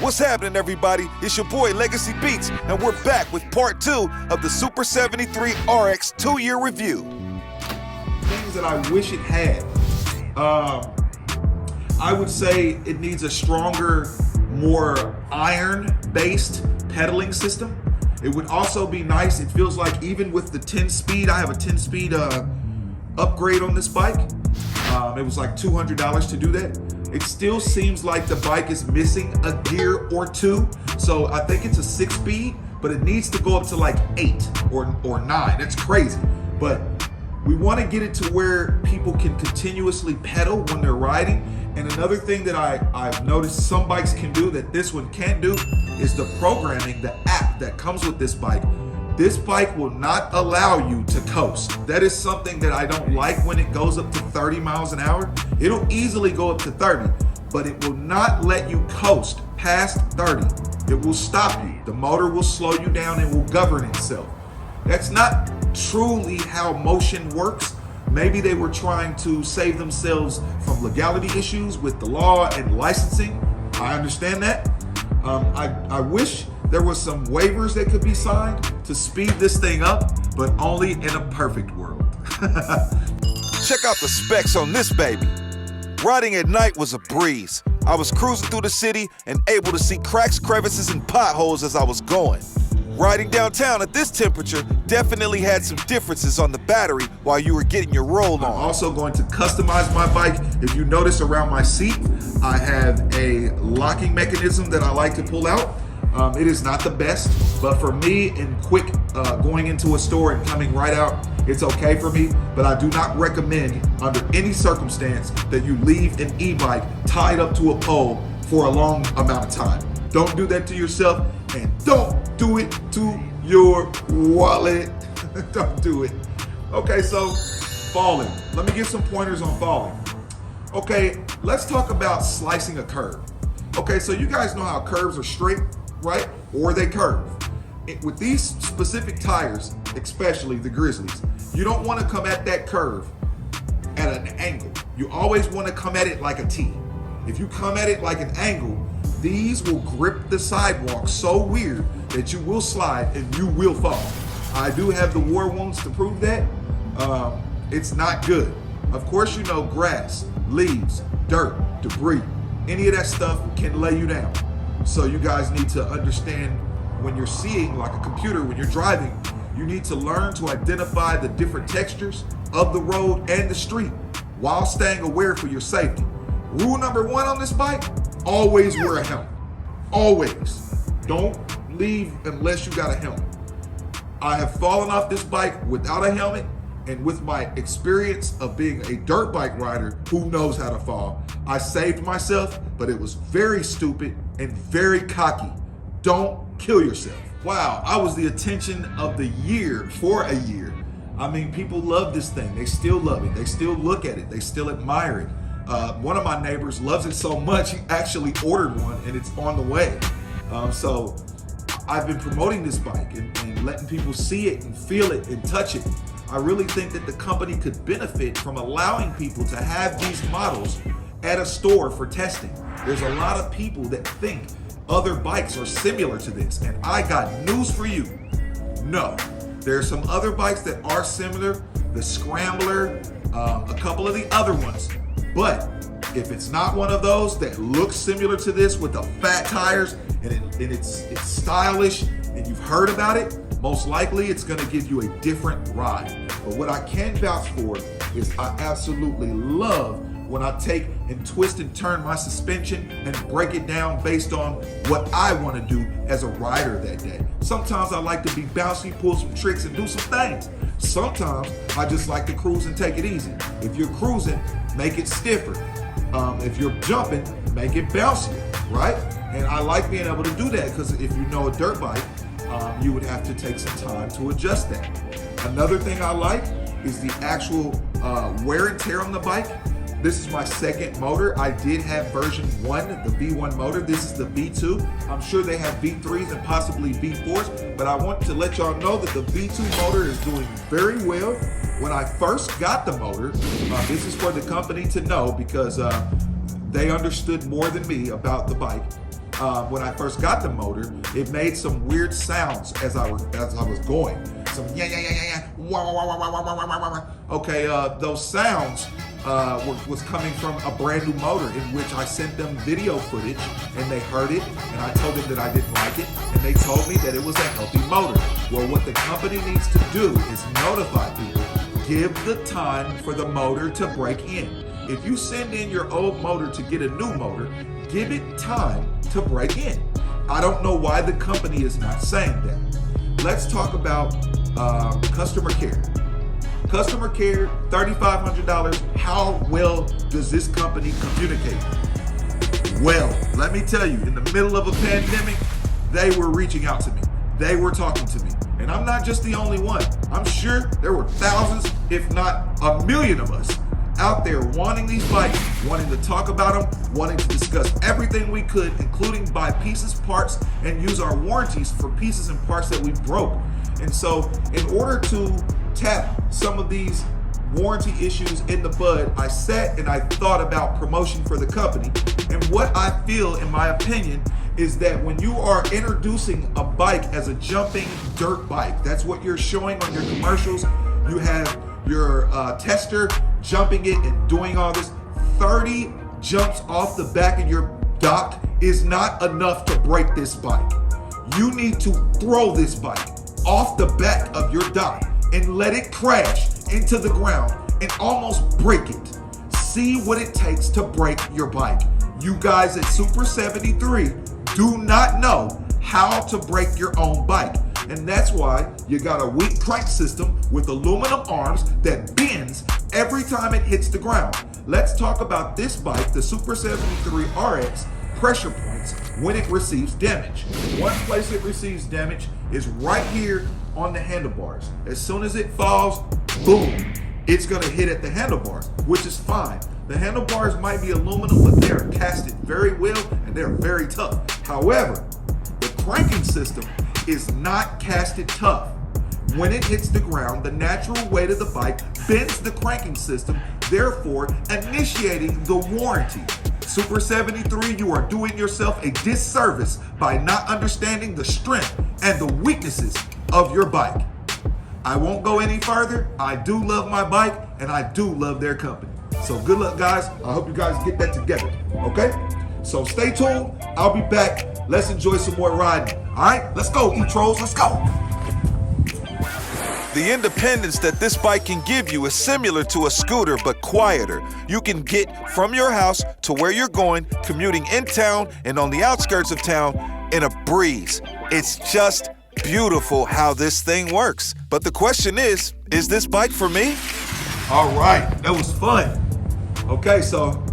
What's happening, everybody? It's your boy LegaceyBeats, and we're back with part 2 of the Super73 RX 2-year review. Things that I wish it had. I would say it needs a stronger, more iron-based pedaling system. It would also be nice, it feels like even with the 10-speed, I have a 10-speed upgrade on this bike. It was like $200 to do that. It still seems like the bike is missing a gear or two. So I think it's a 6-speed, but it needs to go up to like 8 or 9. That's crazy. But we want to get it to where people can continuously pedal when they're riding. And another thing that I've noticed some bikes can do that this one can't do is the programming, the app that comes with this bike. This bike will not allow you to coast. That is something that I don't like when it goes up to 30 miles an hour. It'll easily go up to 30, but it will not let you coast past 30. It will stop you. The motor will slow you down and will govern itself. That's not truly how motion works. Maybe they were trying to save themselves from legality issues with the law and licensing. I understand that. I wish there was some waivers that could be signed to speed this thing up, but only in a perfect world. Check out the specs on this baby. Riding at night was a breeze. I was cruising through the city and able to see cracks, crevices, and potholes as I was going. Riding downtown at this temperature definitely had some differences on the battery while you were getting your roll on. I'm also going to customize my bike. If you notice around my seat, I have a locking mechanism that I like to pull out. It is not the best, but for me, in quick going into a store and coming right out, it's okay for me, but I do not recommend under any circumstance that you leave an e-bike tied up to a pole for a long amount of time. Don't do that to yourself, and don't do it to your wallet. Don't do it. Okay, so falling. Let me give some pointers on falling. Okay, let's talk about slicing a curve. Okay, so you guys know how curves are straight, right? Or they curve. With these specific tires, especially the GRZLYs, you don't want to come at that curve at an angle. You always want to come at it like a T. If you come at it like an angle, these will grip the sidewalk so weird that you will slide and you will fall. I do have the war wounds to prove that. It's not good. Of course, you know grass, leaves, dirt, debris, any of that stuff can lay you down. So you guys need to understand when you're seeing like a computer, when you're driving, you need to learn to identify the different textures of the road and the street while staying aware for your safety. Rule number 1 on this bike, always wear a helmet. Always. Don't leave unless you got a helmet. I have fallen off this bike without a helmet, and with my experience of being a dirt bike rider who knows how to fall, I saved myself, but it was very stupid and very cocky. Don't kill yourself. Wow, I was the attention of the year for a year. I mean, people love this thing. They still love it. They still look at it. They still admire it. One of my neighbors loves it so much, he actually ordered one and it's on the way. So I've been promoting this bike and letting people see it and feel it and touch it. I really think that the company could benefit from allowing people to have these models at a store for testing. There's a lot of people that think other bikes are similar to this, and I got news for you. No, there's some other bikes that are similar, the Scrambler, a couple of the other ones. But if it's not one of those that looks similar to this with the fat tires and it's stylish and you've heard about it, most likely it's gonna give you a different ride. But what I can vouch for is I absolutely love when I take and twist and turn my suspension and break it down based on what I want to do as a rider that day. Sometimes I like to be bouncy, pull some tricks, and do some things. Sometimes I just like to cruise and take it easy. If you're cruising, make it stiffer. If you're jumping, make it bouncier, right? And I like being able to do that because if you know a dirt bike, you would have to take some time to adjust that. Another thing I like is the actual wear and tear on the bike. This is my second motor. I did have version 1, the V1 motor. This is the V2. I'm sure they have V3s and possibly V4s, but I want to let y'all know that the V2 motor is doing very well. When I first got the motor, this is for the company to know because they understood more than me about the bike. when I first got the motor, it made some weird sounds as I was going. Some yeah, wah, wah, wah, wah, wah, wah, wah, wah. Okay, those sounds was coming from a brand new motor in which I sent them video footage and they heard it and I told them that I didn't like it and they told me that it was a healthy motor. Well, what the company needs to do is notify people, give the time for the motor to break in. If you send in your old motor to get a new motor, give it time to break in. I don't know why the company is not saying that. Let's talk about customer care. Customer care, $3,500. How well does this company communicate? Well, let me tell you, in the middle of a pandemic, they were reaching out to me. They were talking to me. And I'm not just the only one. I'm sure there were thousands, if not a million of us out there wanting these bikes, wanting to talk about them, wanting to discuss everything we could, including buy pieces, parts, and use our warranties for pieces and parts that we broke. And so in order to tap some of these warranty issues in the bud, I sat and I thought about promotion for the company. And what I feel, in my opinion, is that when you are introducing a bike as a jumping dirt bike, that's what you're showing on your commercials. You have your tester jumping it and doing all this. 30 jumps off the back of your dock is not enough to break this bike. You need to throw this bike off the back of your dock and let it crash into the ground and almost break it. See what it takes to break your bike. You guys at Super73 do not know how to break your own bike. And that's why you got a weak crank system with aluminum arms that bends every time it hits the ground. Let's talk about this bike, the Super73 RX, pressure points when it receives damage. One place it receives damage is right here on the handlebars. As soon as it falls, boom, it's gonna hit at the handlebars, which is fine. The handlebars might be aluminum, but they're casted very well and they're very tough. However, the cranking system is not casted tough. When it hits the ground, the natural weight of the bike bends the cranking system, therefore initiating the warranty. Super73, you are doing yourself a disservice by not understanding the strength and the weaknesses of your bike. I won't go any further. I do love my bike and I do love their company. So good luck, guys. I hope you guys get that together, okay? So stay tuned. I'll be back. Let's enjoy some more riding. All right, let's go, E-Trolls, let's go. The independence that this bike can give you is similar to a scooter, but quieter. You can get from your house to where you're going, commuting in town and on the outskirts of town in a breeze. It's just beautiful how this thing works. But the question is this bike for me? All right, that was fun. Okay, so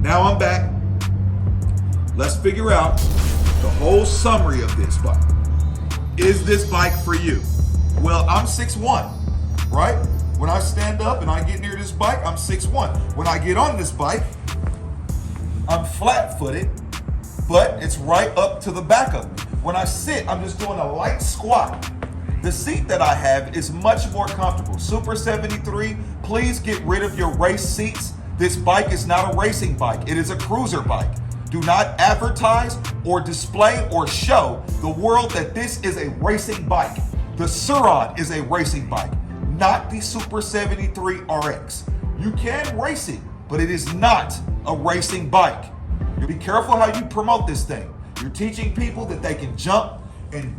now I'm back. Let's figure out the whole summary of this bike. Is this bike for you? Well, I'm 6'1", right? When I stand up and I get near this bike, I'm 6'1". When I get on this bike, I'm flat-footed, but it's right up to the back of me. When I sit, I'm just doing a light squat. The seat that I have is much more comfortable. Super73, please get rid of your race seats. This bike is not a racing bike. It is a cruiser bike. Do not advertise or display or show the world that this is a racing bike. The Suron is a racing bike, not the Super73 RX. You can race it, but it is not a racing bike. You be careful how you promote this thing. You're teaching people that they can jump and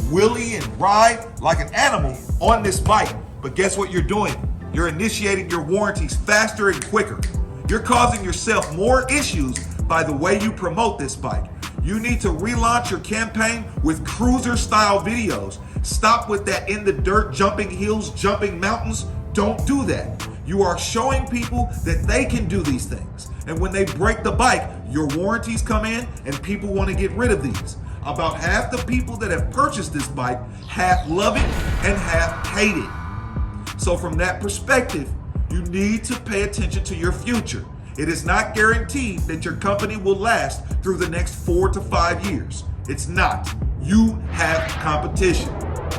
wheelie and ride like an animal on this bike. But guess what you're doing? You're initiating your warranties faster and quicker. You're causing yourself more issues by the way you promote this bike. You need to relaunch your campaign with cruiser style videos. Stop with that in the dirt, jumping hills, jumping mountains. Don't do that. You are showing people that they can do these things. And when they break the bike, your warranties come in and people want to get rid of these. About half the people that have purchased this bike half love it and half hate it. So from that perspective, you need to pay attention to your future. It is not guaranteed that your company will last through the next 4 to 5 years. It's not. You have competition,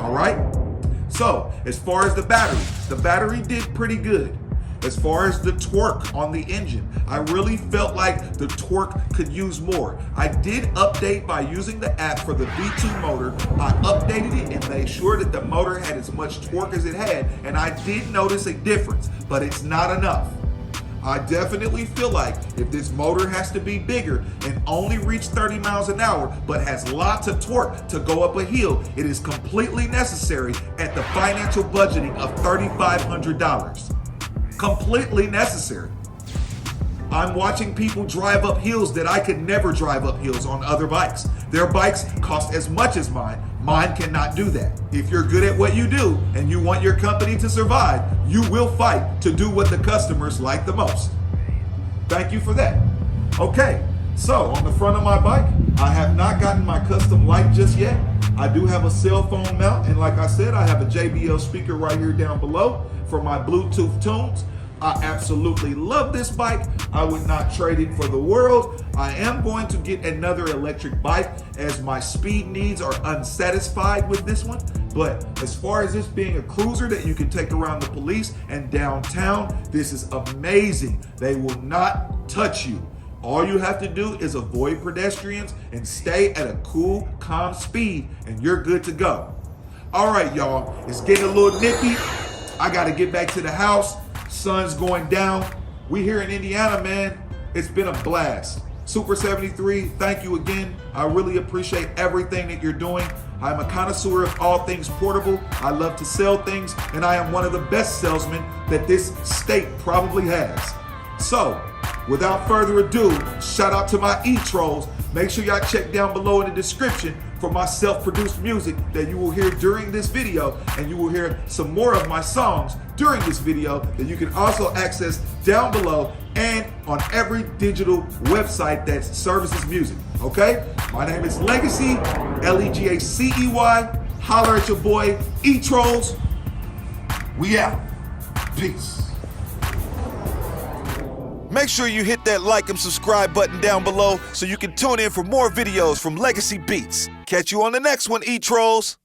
all right? So as far as the battery did pretty good. As far as the torque on the engine, I really felt like the torque could use more. I did update by using the app for the V2 motor. I updated it and made sure that the motor had as much torque as it had, and I did notice a difference, but it's not enough. I definitely feel like if this motor has to be bigger and only reach 30 miles an hour, but has lots of torque to go up a hill, it is completely necessary at the financial budgeting of $3,500. Completely necessary. I'm watching people drive up hills that I could never drive up hills on other bikes. Their bikes cost as much as mine. Mine cannot do that. If you're good at what you do and you want your company to survive, you will fight to do what the customers like the most. Thank you for that. Okay, so on the front of my bike, I have not gotten my custom light just yet. I do have a cell phone mount, and like I said, I have a JBL speaker right here down below for my Bluetooth tunes. I absolutely love this bike. I would not trade it for the world. I am going to get another electric bike as my speed needs are unsatisfied with this one. But as far as this being a cruiser that you can take around the police and downtown, this is amazing. They will not touch you. All you have to do is avoid pedestrians and stay at a cool, calm speed, and you're good to go. All right, y'all, it's getting a little nippy. I gotta get back to the house. Sun's going down. We here in Indiana, man. It's been a blast. Super73, thank you again. I really appreciate everything that you're doing. I'm a connoisseur of all things portable. I love to sell things, and I am one of the best salesmen that this state probably has. So, without further ado, shout out to my e-trolls. Make sure y'all check down below in the description for my self-produced music that you will hear during this video, and you will hear some more of my songs during this video that you can also access down below and on every digital website that services music, okay? My name is Legacey, Legacey. Holler at your boy, e-trolls. We out. Peace. Make sure you hit that like and subscribe button down below so you can tune in for more videos from Legacey Beats. Catch you on the next one, e-trolls.